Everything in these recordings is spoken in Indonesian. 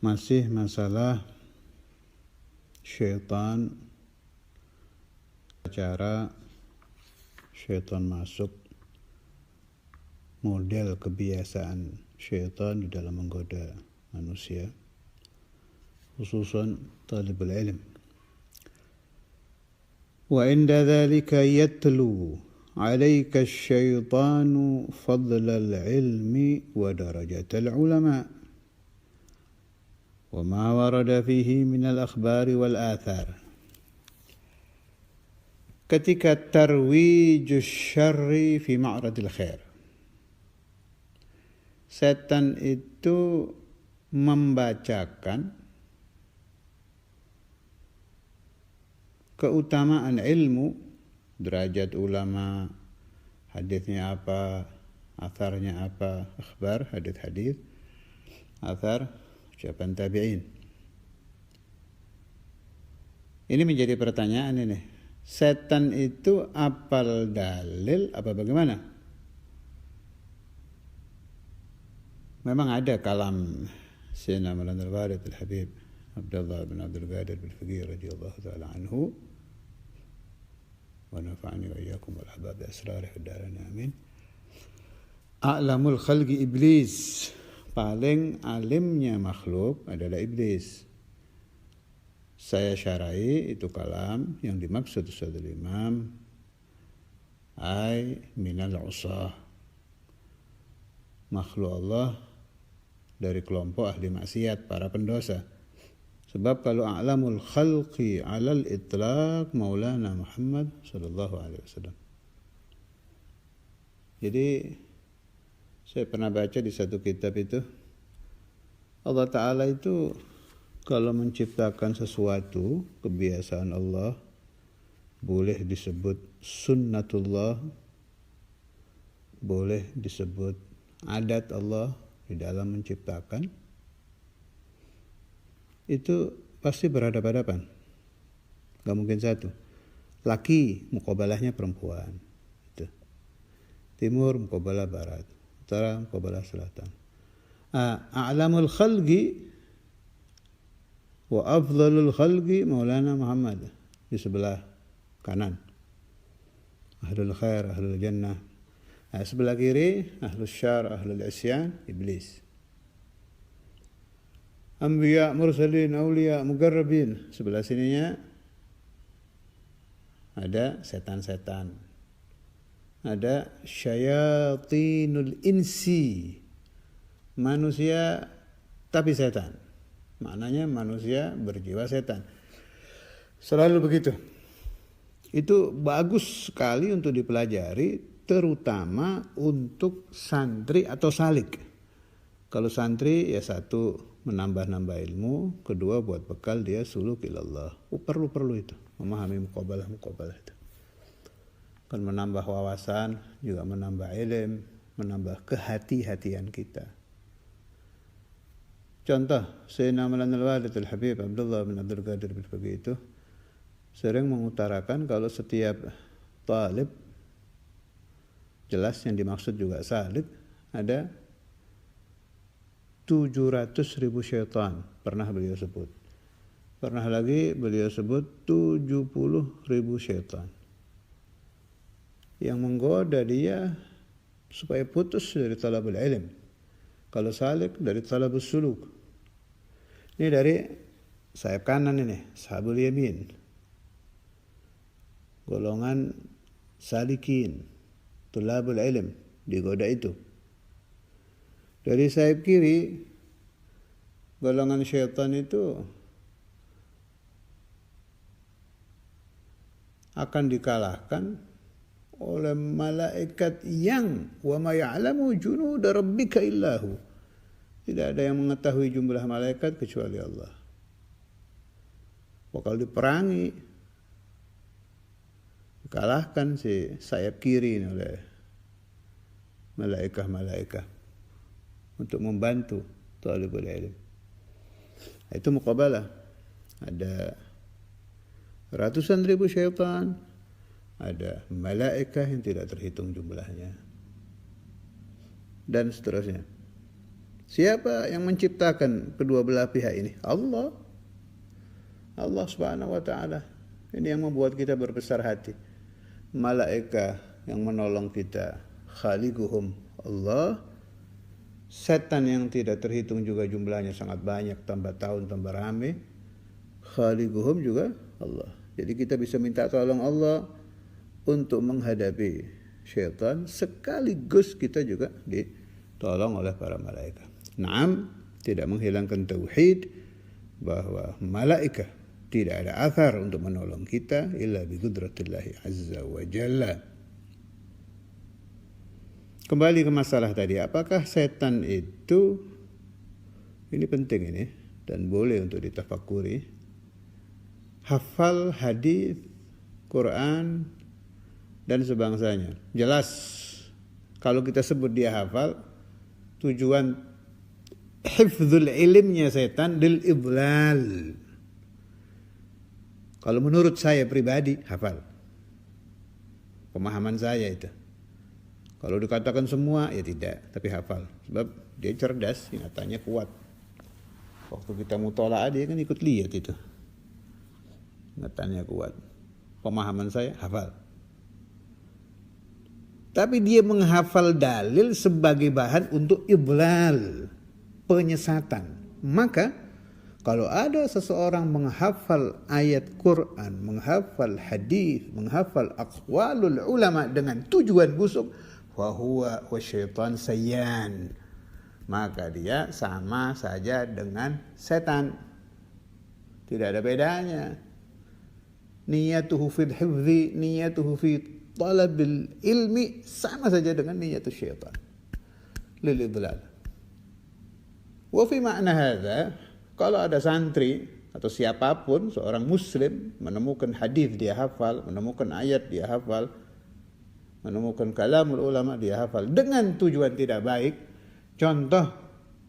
Masih masalah syaitan, cara syaitan masuk, model kebiasaan syaitan di dalam menggoda manusia, khususan talibul ilm. Wa inda dhalika yatlu alayka asyaitanu fadlal ilmi wa darajatal ulama wa ma warada fihi minal akhbari wal athar. Ketika tarwijus syarri fi ma'radil khair, setan itu membacakan keutamaan ilmu, derajat ulama, hadisnya apa, atharnya apa, akhbar, hadis-hadis, athar, ucapan tabi'in. Ini menjadi pertanyaan ini. Setan itu apal dalil apa bagaimana? Memang ada kalam Sayyidina Maulana Al-Warid Al-Habib Abdullah bin Abdul Qadir bin Faqih radhiyallahu ta'ala anhu wa nafa'ani wa iyyakum wal ahbab bi asrarih fid dharain amin. A'lamul khalqi iblis, paling alimnya makhluk adalah iblis. Saya syarai itu kalam yang dimaksud Ustadzul Imam ay minal usah, makhluk Allah dari kelompok ahli maksiat, para pendosa. Sebab kalau a'lamul khalqi alal itlaq Maulana Muhammad sallallahu alaihi wasallam. Jadi saya pernah baca di satu kitab itu, Allah Ta'ala itu kalau menciptakan sesuatu, kebiasaan Allah, boleh disebut sunnatullah, boleh disebut adat Allah di dalam menciptakan, itu pasti berhadapan-hadapan. Gak mungkin satu. Laki muqabalahnya perempuan. Itu. Timur muqabalah barat. Utara muqabalah selatan. A'lamul khalqi wa afdalul khalqi Maulana Muhammad di sebelah kanan. Ahlul khair, ahlul jannah. Sebelah kiri ahlul syar, ahlul isyan, iblis. Anbiya, mursalin, awliya, mugarrabin. Sebelah sininya ada setan-setan. Ada syayatinul insi, manusia tapi setan. Maknanya manusia berjiwa setan. Selalu begitu. Itu bagus sekali untuk dipelajari, terutama untuk santri atau salik. Kalau santri ya satu, menambah-nambah ilmu, kedua buat bekal dia suluk ilallah. Perlu itu, memahami muqabalah itu. Kan menambah wawasan, juga menambah ilmu, menambah kehati-hatian kita. Contoh, Sayyidina Maulana Al-Warid Al-Habib Abdullah bin Abdul Qadir bin Faqih itu sering mengutarakan kalau setiap talib, jelas yang dimaksud juga salik, ada 700.000 syaitan, pernah beliau sebut. Pernah lagi beliau sebut 70.000 syaitan yang menggoda dia supaya putus dari talabul ilm. Kalau salik dari talabus suluk. Ini dari sayap kanan ini, sahabul yamin. Golongan salikin, talabul ilm, digoda itu. Dari sayap kiri, golongan syaitan itu akan dikalahkan oleh malaikat yang wa ma ya'lamu junuda rabbika illahu. Tidak ada yang mengetahui jumlah malaikat kecuali Allah. Bakal diperangi, dikalahkan si sayap kiri ini oleh malaikat untuk membantu talibul ilm. Itu muqabalah. Ada ratusan ribu syaitan, ada malaikat yang tidak terhitung jumlahnya, dan seterusnya. Siapa yang menciptakan kedua belah pihak ini? Allah. Allah Subhanahu wa taala. Ini yang membuat kita berbesar hati. Malaikat yang menolong kita, khaliquhum Allah. Setan yang tidak terhitung juga jumlahnya sangat banyak, tambah tahun tambah rame, khaliquhum juga Allah. Jadi kita bisa minta tolong Allah untuk menghadapi syaitan, sekaligus kita juga ditolong oleh para malaikat. Naam, tidak menghilangkan tauhid bahwa malaikat tidak ada athar untuk menolong kita illa bi qudratillahi azza wa jalla. Kembali ke masalah tadi, apakah setan itu, ini penting ini dan boleh untuk ditafakuri, hafal hadis, Quran dan sebangsanya. Jelas kalau kita sebut dia hafal, tujuan hifdzul ilmnya setan lil idlal. Kalau menurut saya pribadi hafal, pemahaman saya itu. Kalau dikatakan semua ya tidak, tapi hafal. Sebab dia cerdas, ingatannya kuat. Waktu kita mutola'ah dia kan ikut lihat itu. Ingatannya kuat. Pemahaman saya hafal. Tapi dia menghafal dalil sebagai bahan untuk idlal, penyesatan. Maka kalau ada seseorang menghafal ayat Quran, menghafal hadis, menghafal aqwalul ulama dengan tujuan busuk, fahuwa wasyaitan sayyan, maka dia sama saja dengan setan. Tidak ada bedanya. Niyatuhu fil hifzi, niyatuhu fi talabil ilmi, sama saja dengan niyatus syaitan lil idlal. Wa fi ma'na hadza, kalau ada santri atau siapapun seorang muslim menemukan hadis dia hafal, menemukan ayat dia hafal, menemukan kalamul ulama dia hafal dengan tujuan tidak baik, contoh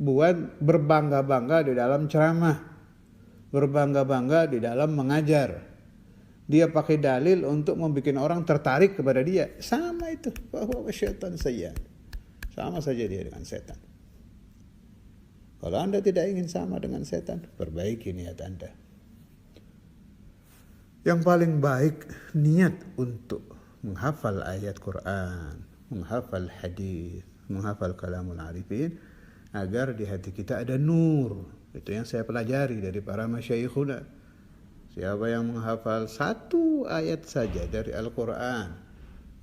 buat berbangga-bangga di dalam ceramah, berbangga-bangga di dalam mengajar, dia pakai dalil untuk membuat orang tertarik kepada dia, sama itu, bahwa syaitan sayyan, sama saja dia dengan setan. Kalau Anda tidak ingin sama dengan setan, perbaiki niat Anda. Yang paling baik niat untuk menghafal ayat Quran, menghafal hadis, menghafal kalamul arifin, agar di hati kita ada nur. Itu yang saya pelajari dari para masyayikhuna. Siapa yang menghafal satu ayat saja dari Al-Quran,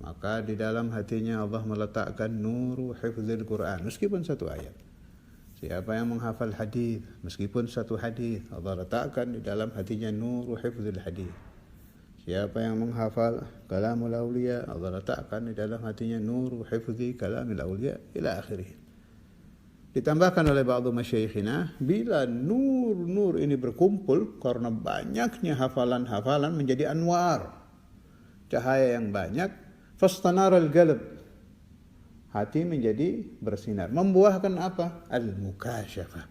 maka di dalam hatinya Allah meletakkan nuru hifdzil Quran, meskipun satu ayat. Siapa yang menghafal hadis, meskipun satu hadis, Allah letakkan di dalam hatinya nuru hifdzil hadis. Siapa yang menghafal kalamul awliya, Allah letakkan di dalam hatinya nur hifzi kalamul awliya ila akhirih. Ditambahkan oleh ba'du masyayikhina, bila nur-nur ini berkumpul karena banyaknya hafalan-hafalan menjadi anwar, cahaya yang banyak, fastanaral qalb, hati menjadi bersinar. Membuahkan apa? Al-mukasyafah.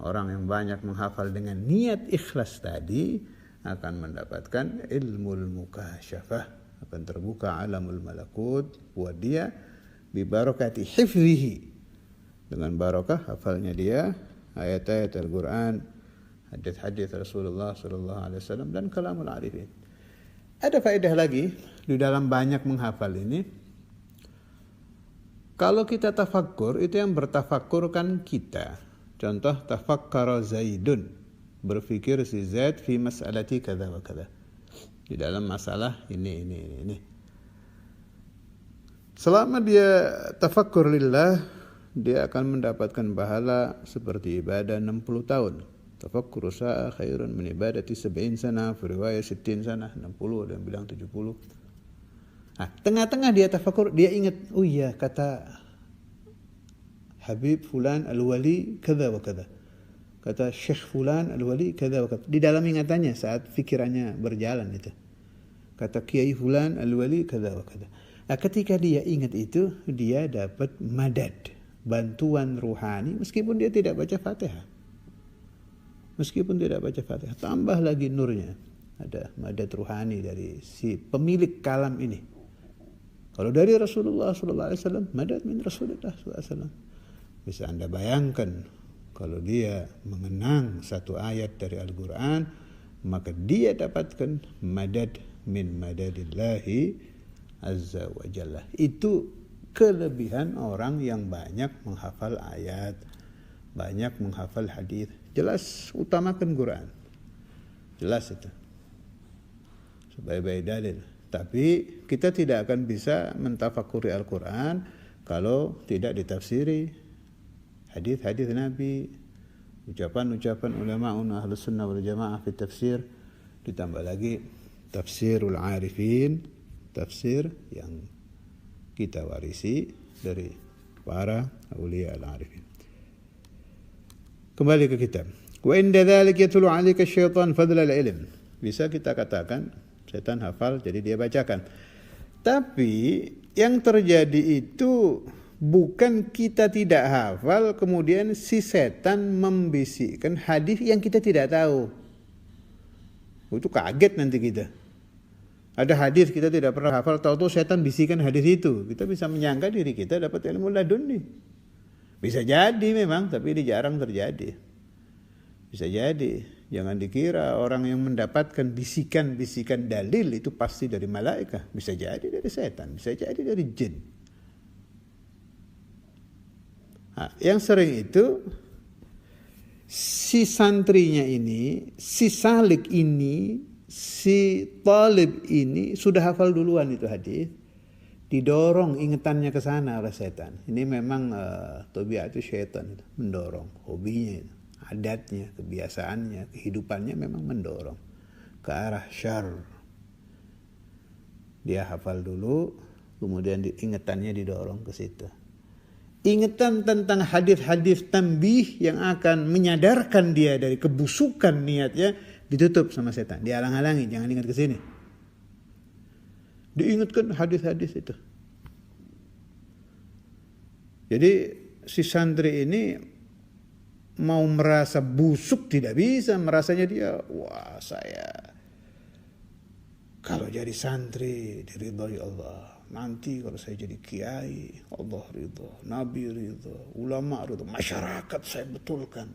Orang yang banyak menghafal dengan niat ikhlas tadi akan mendapatkan ilmul mukasyafah, akan terbuka alamul malakut buat dia bi barakati hifzihi, dengan barakah hafalnya dia ayat-ayat Al-Quran, hadis-hadis Rasulullah sallallahu alaihi wasallam dan kalamul arifin. Ada faedah lagi di dalam banyak menghafal ini. Kalau kita tafakkur, itu yang bertafakkur kan kita. Contoh, tafakkara Zaidun, berfikir si Zaid fi mas'alati kada wa kada, di dalam masalah ini. Selama dia tafakkur lillah, dia akan mendapatkan pahala seperti ibadah 60 tahun. Tafakkur sa'a khairun min ibadati 70 sana, fi riwayat 60 sana, 60, ada yang bilang 70. Nah, tengah-tengah dia tafakkur, dia ingat, oh iya kata Habib Fulan Al-Wali kada wa kada, kata Syekh Fulan Al-Wali kada wa kada, di dalam ingatannya saat fikirannya berjalan itu, kata Kiai Fulan Al-Wali kada wa kada. Nah, ketika dia ingat itu, dia dapat madad, bantuan ruhani, meskipun dia tidak baca Fatihah. Meskipun tidak baca Fatihah, tambah lagi nurnya. ada madad ruhani dari si pemilik kalam ini. Kalau dari Rasulullah SAW, madad min Rasulullah SAW. Bisa Anda bayangkan kalau dia mengenang satu ayat dari Al-Quran, maka dia dapatkan madad min madadillahi azza wa jalla. Itu kelebihan orang yang banyak menghafal ayat, banyak menghafal hadis. Jelas utamakan Quran. Jelas itu. Sebaik-baik dalil. Tapi kita tidak akan bisa mentafakuri Al-Quran kalau tidak ditafsiri hadis-hadis Nabi, ucapan-ucapan ulama ahlus sunnah wal jamaah fi tafsir, ditambah lagi tafsirul arifin, tafsir yang kita warisi dari para aulia al-arifin. Kembali ke kitab. Wa inda dzalika yatlu 'alaika syaitan fadla al-ilm. Bisa kita katakan setan hafal jadi dia bacakan. Tapi yang terjadi itu bukan kita tidak hafal kemudian si setan membisikkan hadis yang kita tidak tahu. Itu kaget nanti kita. Ada hadis kita tidak pernah hafal, tahu-tahu setan bisikan hadis itu. Kita bisa menyangka diri kita dapat ilmu laduni. Bisa jadi memang, tapi ini jarang terjadi. Bisa jadi. Jangan dikira orang yang mendapatkan bisikan-bisikan dalil itu pasti dari malaikat. Bisa jadi dari setan, bisa jadi dari jin. Nah, yang sering itu si santrinya ini, si salik ini, si talib ini sudah hafal duluan itu hadis, didorong ingatannya ke sana oleh setan. Ini memang tabiat itu setan itu, mendorong, hobinya itu, adatnya, kebiasaannya, kehidupannya memang mendorong ke arah syarr. Dia hafal dulu, kemudian ingatannya didorong ke situ. Ingatan tentang hadis-hadis tanbih yang akan menyadarkan dia dari kebusukan niatnya ditutup sama setan, dihalang-halangi, jangan ingat ke sini. Diingatkan hadis-hadis itu. Jadi si santri ini mau merasa busuk tidak bisa, merasanya dia, wah saya kalau jadi santri diridhoi Allah. Nanti kalau saya jadi kiai, Allah ridho, Nabi ridho, ulama ridho, masyarakat saya betulkan.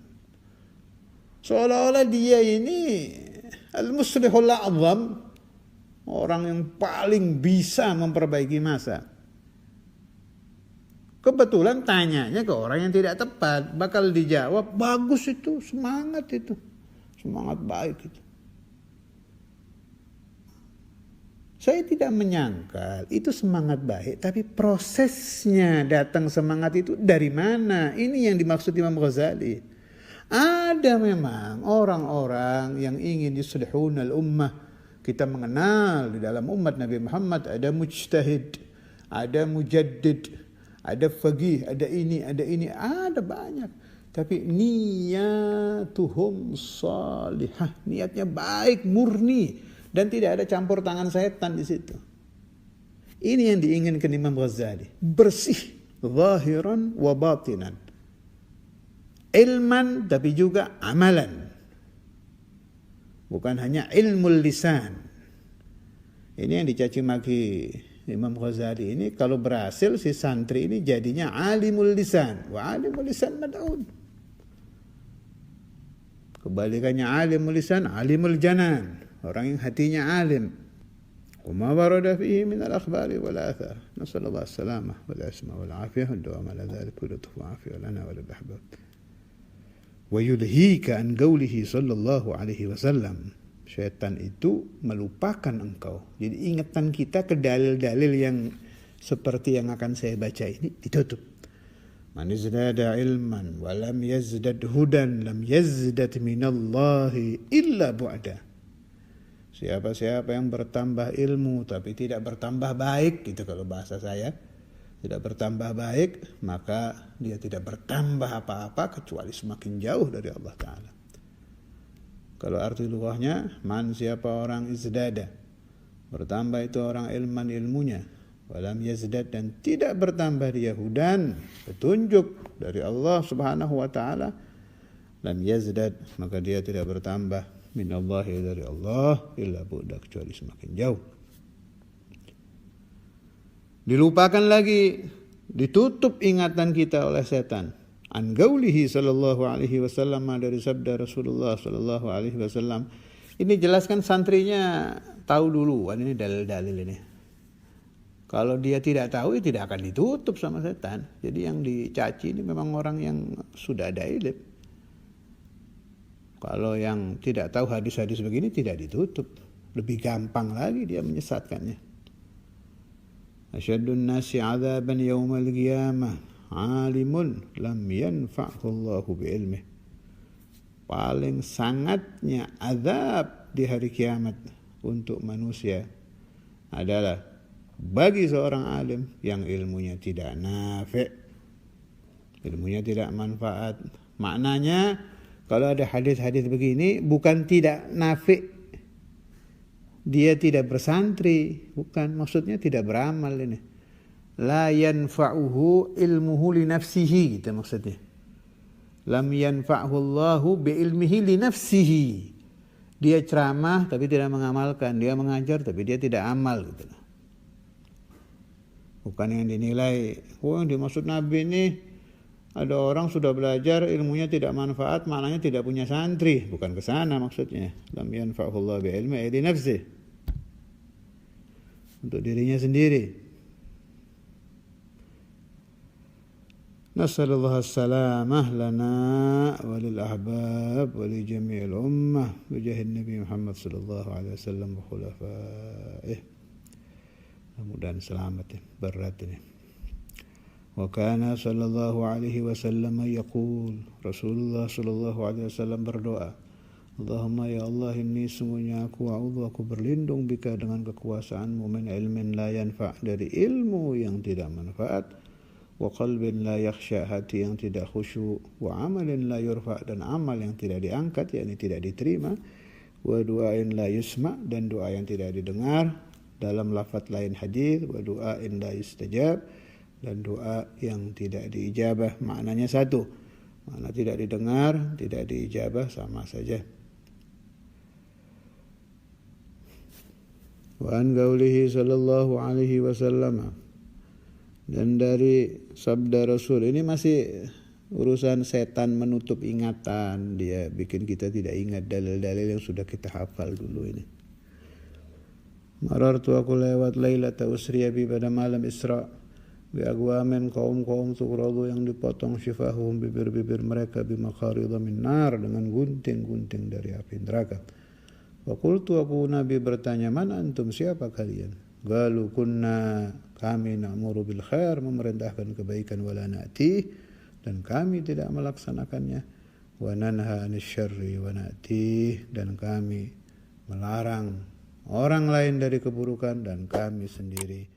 Seolah-olah dia ini al-muslihul a'zam, orang yang paling bisa memperbaiki masa. Kebetulan tanyanya ke orang yang tidak tepat, bakal dijawab bagus itu, semangat baik itu. Saya tidak menyangkal itu semangat baik, tapi prosesnya datang semangat itu dari mana? Ini yang dimaksud Imam Ghazali. Ada memang orang-orang yang ingin yuslihun al-ummah. Kita mengenal di dalam umat Nabi Muhammad ada mujtahid, ada mujaddid, ada faqih, ada ini, ada banyak. Tapi niyatuhum salihah, niatnya baik, murni. Dan tidak ada campur tangan setan di situ. Ini yang diinginkan Imam Ghazali. Bersih, zahiran wa batinan. Ilman tapi juga amalan. Bukan hanya ilmu lisan. Ini yang dicaci maki Imam Ghazali ini. Kalau berhasil si santri ini jadinya alimul lisan. Wa alimul lisan mad'un. Kebalikannya alimul lisan, alimul janan. Orang yang hatinya alim. Wama warada fihi min al-akhbari wal athar. Nasallallahu as-salamah wal asma wal afiyah wa dawam ala dhalik wa lutfu afiyah lana wa lil ahbab. Wa yulhika an qawlihi sallallahu alaihi wasallam. Syaitan itu melupakan engkau. Jadi ingatan kita ke dalil-dalil yang seperti yang akan saya baca ini ditutup. Man izdada ilman wa lam yazdad hudan lam yazdad minallahi illa bu'da. Siapa-siapa yang bertambah ilmu tapi tidak bertambah baik, gitu kalau bahasa saya, tidak bertambah baik, maka dia tidak bertambah apa-apa kecuali semakin jauh dari Allah Ta'ala. Kalau arti lughahnya, man siapa orang izdada, bertambah itu orang ilman ilmunya, walam yazdad dan tidak bertambah dia hudan, petunjuk dari Allah Subhanahu wa Ta'ala, lam yazdad maka dia tidak bertambah minallahi dari Allah illa bu'da kecuali semakin jauh. Dilupakan lagi, ditutup ingatan kita oleh setan. An gaulihi sallallahu alaihi wasallam, dari sabda Rasulullah sallallahu alaihi wasallam. Ini jelaskan santrinya tahu dulu, ini dalil-dalil ini. Kalau dia tidak tahu, ya tidak akan ditutup sama setan. Jadi yang dicaci ini memang orang yang sudah ada ilmu. Kalau yang tidak tahu hadis-hadis begini tidak ditutup. Lebih gampang lagi dia menyesatkannya. Asyaddun nasi 'adzaban yaumal qiyamah 'alimun lam yanfa'hu Allahu bi'ilmih. Paling sangatnya azab di hari kiamat untuk manusia adalah bagi seorang alim yang ilmunya tidak nafi', ilmunya tidak manfaat. Maknanya kalau ada hadis-hadis begini bukan tidak nafi', dia tidak bersantri, bukan, maksudnya tidak beramal ini. La yanfa'uhu ilmuhu li nafsihi, gitu maksudnya. Lam yanfa'hu Allahu bi ilmihi li nafsihi. Dia ceramah tapi tidak mengamalkan, dia mengajar tapi dia tidak amal, gitu. Bukan yang dinilai, yang dimaksud Nabi ini ada orang sudah belajar ilmunya tidak manfaat, maknanya tidak punya santri, bukan ke sana maksudnya. Lam yanfa'hu Allah bi ilmi li nafsi, untuk dirinya sendiri. Nasallallahu as-salamah lana wa lil ahbab wa li jami'il ummah bi jahin Nabi Muhammad sallallahu alaihi wasallam wa khulafaih. Mudah-mudahan selamat ya, berat ini. Wa kana sallallahu alaihi wasallam yaqul, Rasulullah sallallahu alaihi wasallam berdoa, Allahumma ya Allah, ini sungguhnya aku berlindung bika dengan kekuasaanmu min ilmin la yanfa', dari ilmu yang tidak manfaat, wa qalbin la yakhsha, hati yang tidak khusyuk, wa amalin la yurfa', dan amal yang tidak diangkat, yakni tidak diterima, wa du'ain la yusma', dan doa yang tidak didengar. Dalam lafaz lain hadis, wa du'ain la yustajab, dan doa yang tidak diijabah. Maknanya satu, makna tidak didengar, tidak diijabah sama saja. Wa an qaulihi sallallahu alaihi wasallam, dan dari sabda Rasul, ini masih urusan setan menutup ingatan, dia bikin kita tidak ingat dalil-dalil yang sudah kita hafal dulu ini. Marartu, aku lewat lailata usriya bi, pada malam Isra, bi agwamin, kaum-kaum tuqradu yang dipotong syifahum, bibir-bibir mereka, bi maqaridha min nar, dengan gunting-gunting dari api neraka. Wa qultu, aku Nabi bertanya, man antum, siapa kalian? Qalu kunna, kami na'muru bil khair, memerintahkan kebaikan, wala na'ti, dan kami tidak melaksanakannya, wa nanha 'anil syarri wa na'ti, dan kami melarang orang lain dari keburukan dan kami sendiri